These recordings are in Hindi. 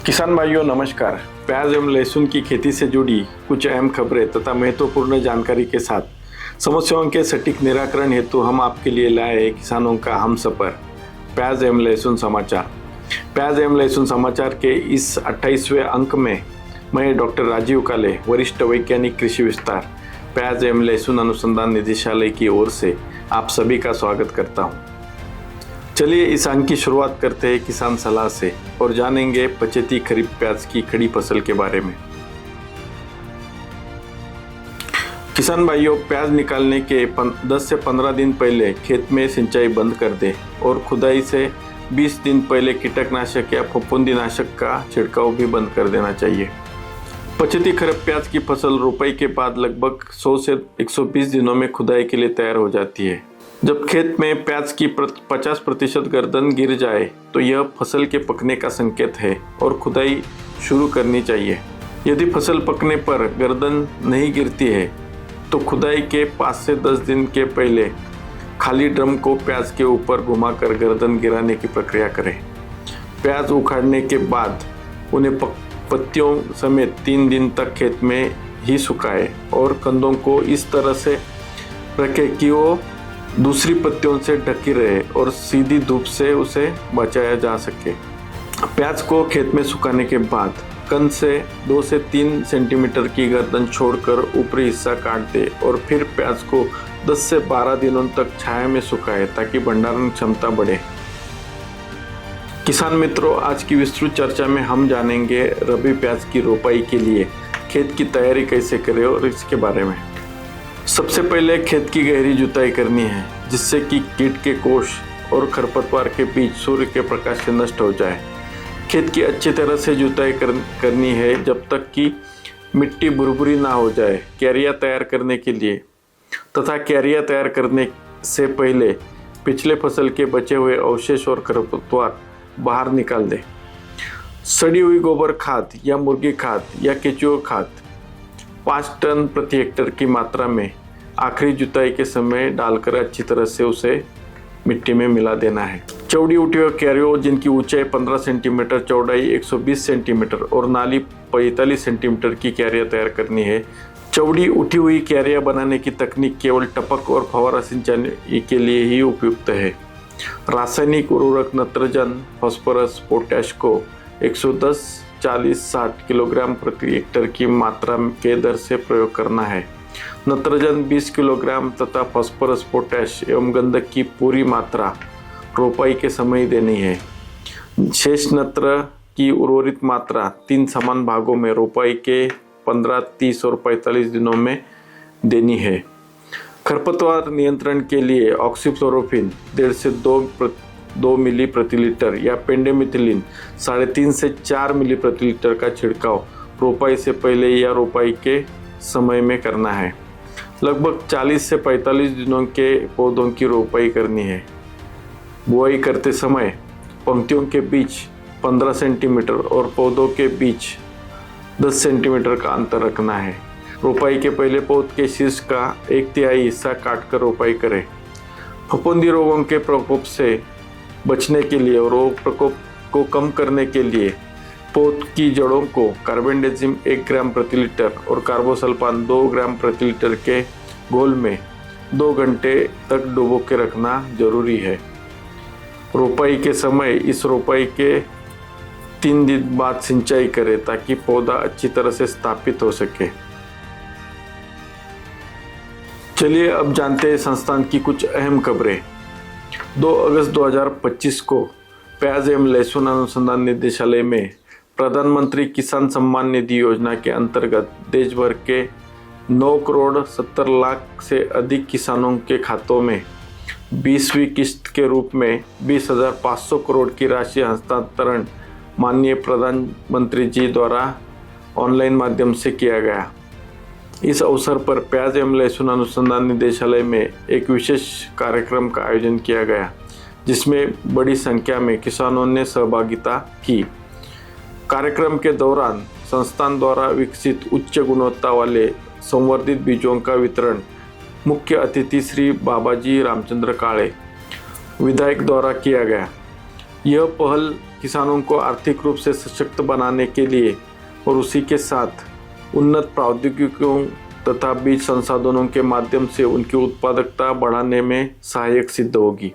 किसान भाइयों नमस्कार। प्याज एवं लहसुन की खेती से जुड़ी कुछ अहम खबरें तथा महत्वपूर्ण जानकारी के साथ समस्याओं के सटीक निराकरण हेतु हम आपके लिए लाए हैं किसानों का हमसफर प्याज एवं लहसुन समाचार। प्याज एवं लहसुन समाचार के इस 28वें अंक में मैं डॉक्टर राजीव काले, वरिष्ठ वैज्ञानिक कृषि विस्तार, प्याज एवं लहसुन अनुसंधान निदेशालय की ओर से आप सभी का स्वागत करता हूँ। चलिए इस अंक की शुरुआत करते हैं किसान सलाह से और जानेंगे पचेती खरीफ प्याज की खड़ी फसल के बारे में। किसान भाइयों, प्याज निकालने के 10 से 15 दिन पहले खेत में सिंचाई बंद कर दें और खुदाई से 20 दिन पहले कीटनाशक या फफूंदीनाशक का छिड़काव भी बंद कर देना चाहिए। पचेती खरीफ प्याज की फसल रोपाई के बाद लगभग 100 से 120 दिनों में खुदाई के लिए तैयार हो जाती है। जब खेत में प्याज की 50% गर्दन गिर जाए तो यह फसल के पकने का संकेत है और खुदाई शुरू करनी चाहिए। यदि फसल पकने पर गर्दन नहीं गिरती है तो खुदाई के 5 से 10 दिन के पहले खाली ड्रम को प्याज के ऊपर घुमाकर गर्दन गिराने की प्रक्रिया करें। प्याज उखाड़ने के बाद उन्हें पत्तियों समेत 3 दिन तक खेत में ही सुखाएं और कंदों को इस तरह से रखें कि वो दूसरी पत्तियों से ढकी रहे और सीधी धूप से उसे बचाया जा सके। प्याज को खेत में सुखाने के बाद कंद से 2 से 3 सेंटीमीटर की गर्दन छोड़कर ऊपरी हिस्सा काट दे और फिर प्याज को 10 से 12 दिनों तक छाया में सुखाए ताकि भंडारण क्षमता बढ़े। किसान मित्रों, आज की विस्तृत चर्चा में हम जानेंगे रबी प्याज की रोपाई के लिए खेत की तैयारी कैसे करें और इसके बारे में। सबसे पहले खेत की गहरी जुताई करनी है जिससे कि कीट के कोष और खरपतवार के बीज सूर्य के प्रकाश से नष्ट हो जाए। खेत की अच्छी तरह से जुताई करनी है जब तक कि मिट्टी भुरभुरी ना हो जाए। क्यारियाँ तैयार करने के लिए तथा क्यारियाँ तैयार करने से पहले पिछले फसल के बचे हुए अवशेष और खरपतवार बाहर निकाल दें। सड़ी हुई गोबर खाद या मुर्गी खाद या केचुआ खाद 5 टन प्रति हेक्टेयर की मात्रा में आखिरी जुताई के समय डालकर अच्छी तरह से उसे मिट्टी में मिला देना है। चौड़ी उठी हुई क्यारियों जिनकी ऊंचाई 15 सेंटीमीटर, चौड़ाई 120 सेंटीमीटर और नाली 45 सेंटीमीटर की क्यारियाँ तैयार करनी है। चौड़ी उठी हुई क्यारियाँ बनाने की तकनीक केवल टपक और फव्वारा सिंचाई के लिए ही उपयुक्त है। रासायनिक उर्वरक नत्रजन, फास्फोरस, पोटैश को 110, 40, 60 किलोग्राम प्रति हेक्टेयर की मात्रा के दर से प्रयोग करना है। नत्रजन 20 किलोग्राम तथा फास्फोरस, पोटैश एवं गंधक की पूरी मात्रा रोपाई के समय देनी है। शेष नत्र की उर्वरित मात्रा 3 समान भागों में रोपाई के 15, 30 और 45 दिनों में देनी है। खरपतवार नियंत्रण के लिए ऑक्सीफ्लोरोफिन 1.5 से 2 मिली प्रति लीटर या पेंडेमिथिलिन 3.5 से 4 मिली प्रति लीटर का छिड़काव रोपाई से पहले या रोपाई के समय में करना है। लगभग 40 से 45 दिनों के पौधों की रोपाई करनी है। बुआई करते समय पंक्तियों के बीच 15 सेंटीमीटर और पौधों के बीच 10 सेंटीमीटर का अंतर रखना है। रोपाई के पहले पौध के शीर्ष का 1/3 हिस्सा काटकर रोपाई करें। फफूंदी रोगों के प्रकोप से बचने के लिए और रोग प्रकोप को कम करने के लिए पौध की जड़ों को कार्बेंडाजिम 1 ग्राम प्रति लीटर और कार्बोसल्फान 2 ग्राम प्रति लीटर के घोल में 2 घंटे तक डुबो के रखना जरूरी है। रोपाई के समय इस रोपाई के 3 दिन बाद सिंचाई करें ताकि पौधा अच्छी तरह से स्थापित हो सके। चलिए अब जानते हैं संस्थान की कुछ अहम खबरें। 2 अगस्त 2025 को प्याज एवं लहसुन अनुसंधान निदेशालय में प्रधानमंत्री किसान सम्मान निधि योजना के अंतर्गत देश भर के 9 करोड़ 70 लाख से अधिक किसानों के खातों में 20वीं किस्त के रूप में 20,500 करोड़ की राशि हस्तांतरण माननीय प्रधानमंत्री जी द्वारा ऑनलाइन माध्यम से किया गया। इस अवसर पर प्याज एवं लहसुन अनुसंधान निदेशालय में एक विशेष कार्यक्रम का आयोजन किया गया जिसमें बड़ी संख्या में किसानों ने सहभागिता की। कार्यक्रम के दौरान संस्थान द्वारा विकसित उच्च गुणवत्ता वाले संवर्धित बीजों का वितरण मुख्य अतिथि श्री बाबाजी रामचंद्र काळे विधायक द्वारा किया गया। यह पहल किसानों को आर्थिक रूप से सशक्त बनाने के लिए और उसी के साथ उन्नत प्रौद्योगिकियों तथा बीज संसाधनों के माध्यम से उनकी उत्पादकता बढ़ाने में सहायक सिद्ध होगी।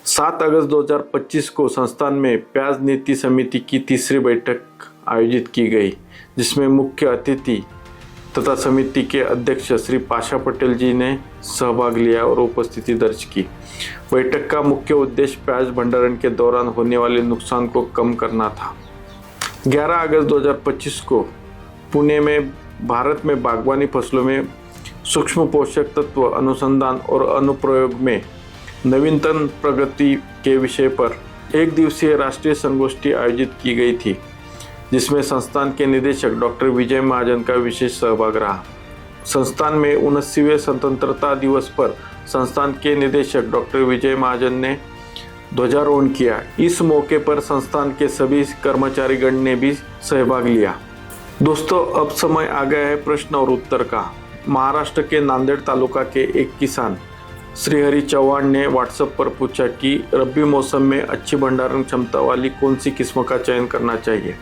7 अगस्त 2025 को संस्थान में प्याज नीति समिति की तीसरी बैठक आयोजित की गई, जिसमें मुख्य अतिथि तथा समिति के अध्यक्ष श्री पाशा पटेल जी ने सहभाग लिया और उपस्थिति दर्ज की। बैठक का मुख्य उद्देश्य प्याज भंडारण के दौरान होने वाले नुकसान को कम करना था। 11 अगस्त 2025 को पुणे में भारत में बागवानी फसलों में सूक्ष्म पोषक तत्व अनुसंधान और अनुप्रयोग में नवीनतम प्रगति के विषय पर एक दिवसीय राष्ट्रीय संगोष्ठी आयोजित की गई थी, जिसमें संस्थान के निदेशक डॉक्टर विजय महाजन का विशेष सहभाग रहा। संस्थान में 79वें स्वतंत्रता दिवस पर संस्थान के निदेशक डॉक्टर विजय महाजन ने ध्वजारोहण किया। इस मौके पर संस्थान के सभी कर्मचारीगण ने भी सहभाग लिया। दोस्तों, अब समय आ गया है प्रश्न और उत्तर का। महाराष्ट्र के नांदेड़ तालुका के एक किसान श्रीहरि चौहान ने व्हाट्सएप पर पूछा कि रबी मौसम में अच्छी भंडारण क्षमता वाली कौन सी किस्म का चयन करना चाहिए।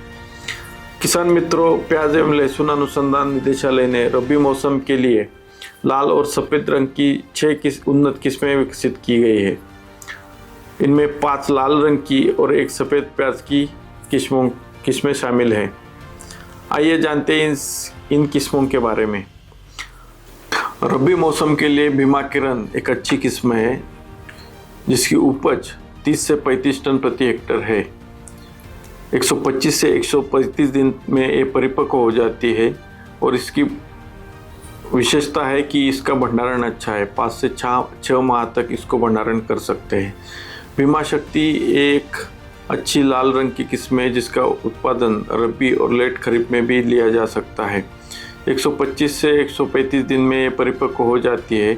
किसान मित्रों, प्याज एवं लहसुन अनुसंधान निदेशालय ने रबी मौसम के लिए लाल और सफ़ेद रंग की 6 उन्नत किस्में विकसित की गई है। इनमें 5 लाल रंग की और 1 सफ़ेद प्याज की किस्में शामिल हैं। आइए जानते हैं इन किस्मों के बारे में। रबी मौसम के लिए भीमा किरण एक अच्छी किस्म है, जिसकी उपज 30 से 35 टन प्रति हेक्टर है। 125 से 135 दिन में ये परिपक्व हो जाती है और इसकी विशेषता है कि इसका भंडारण अच्छा है। 5 से 6 माह तक इसको भंडारण कर सकते हैं। भीमा शक्ति एक अच्छी लाल रंग की किस्म है, जिसका उत्पादन रबी और लेट खरीफ में भी लिया जा सकता है। 125 से 135 दिन में ये परिपक्व हो जाती है।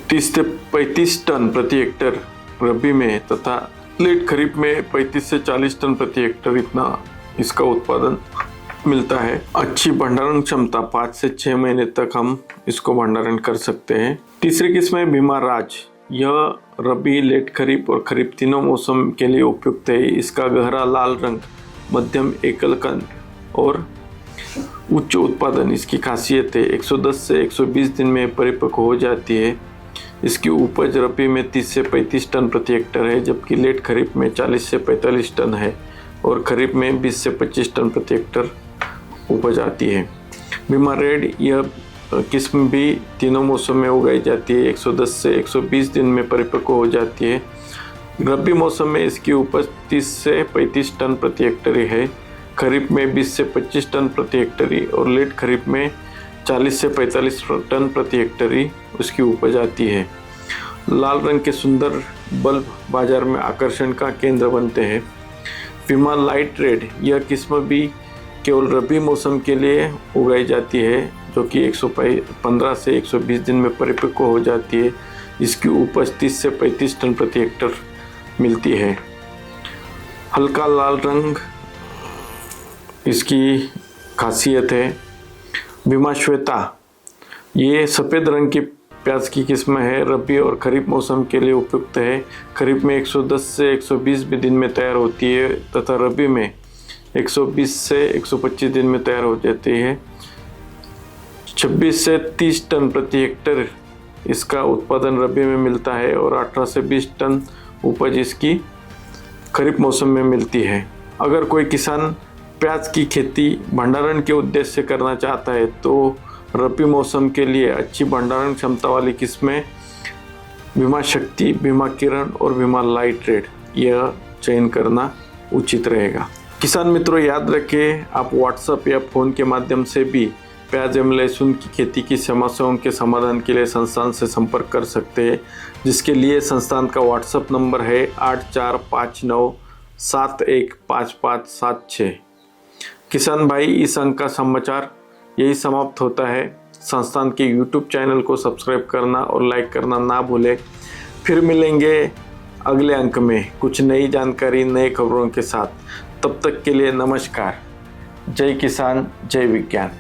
30 से 35 टन प्रति हेक्टर रबी में तथा लेट खरीफ में 35 से 40 टन प्रति हेक्टर इतना इसका उत्पादन मिलता है। अच्छी भंडारण क्षमता 5 से 6 महीने तक हम इसको भंडारण कर सकते हैं। तीसरी किस्म है भीमा राज। यह रबी, लेट खरीफ और खरीफ तीनों मौसम के लिए उपयुक्त है। इसका गहरा लाल रंग, मध्यम एकल कण और उच्च उत्पादन इसकी खासियत है। 110 से 120 दिन में परिपक्व हो जाती है। इसकी उपज रबी में 30 से 35 टन प्रति हेक्टर है, जबकि लेट खरीफ में 40 से 45 टन है और खरीफ में 20 से 25 टन प्रति हेक्टर उपज आती है। भीमा रेड यह किस्म भी तीनों मौसम में उगाई जाती है। 110 से 120 दिन में परिपक्व हो जाती है। रबी मौसम में इसकी उपज 30 से 35 टन प्रति हेक्टर है। खरीफ में 20 से 25 टन प्रति हेक्टर और लेट खरीफ में 40 से 45 टन प्रति हेक्टर उसकी उपज आती है। लाल रंग के सुंदर बल्ब बाजार में आकर्षण का केंद्र बनते हैं। भीमा लाइट रेड यह किस्म भी केवल रबी मौसम के लिए उगाई जाती है, जो कि 115 से 120 दिन में परिपक्व हो जाती है। इसकी उपज 30 से 35 टन प्रति हेक्टर मिलती है। हल्का लाल रंग इसकी खासियत है। भीमा श्वेता ये सफ़ेद रंग की प्याज की किस्म है। रबी और खरीफ मौसम के लिए उपयुक्त है। खरीफ में 110 से 120 दिन में तैयार होती है तथा रबी में 120 से 125 दिन में तैयार हो जाती है। 26 से 30 टन प्रति हेक्टर इसका उत्पादन रबी में मिलता है और 18 से 20 टन उपज इसकी खरीफ मौसम में मिलती है। अगर कोई किसान प्याज की खेती भंडारण के उद्देश्य से करना चाहता है तो रबी मौसम के लिए अच्छी भंडारण क्षमता वाली किस्में भीमा शक्ति, भीमा किरण और भीमा लाइट रेड यह चयन करना उचित रहेगा। किसान मित्रों, याद रखें, आप व्हाट्सएप या फ़ोन के माध्यम से भी प्याज एवं लहसुन की खेती की समस्याओं के समाधान के लिए संस्थान से संपर्क कर सकते हैं, जिसके लिए संस्थान का व्हाट्सएप नंबर है 8459715576। किसान भाई, इस अंक का समाचार यही समाप्त होता है। संस्थान के यूट्यूब चैनल को सब्सक्राइब करना और लाइक करना ना भूलें। फिर मिलेंगे अगले अंक में कुछ नई जानकारी, नए खबरों के साथ। तब तक के लिए नमस्कार। जय किसान, जय विज्ञान।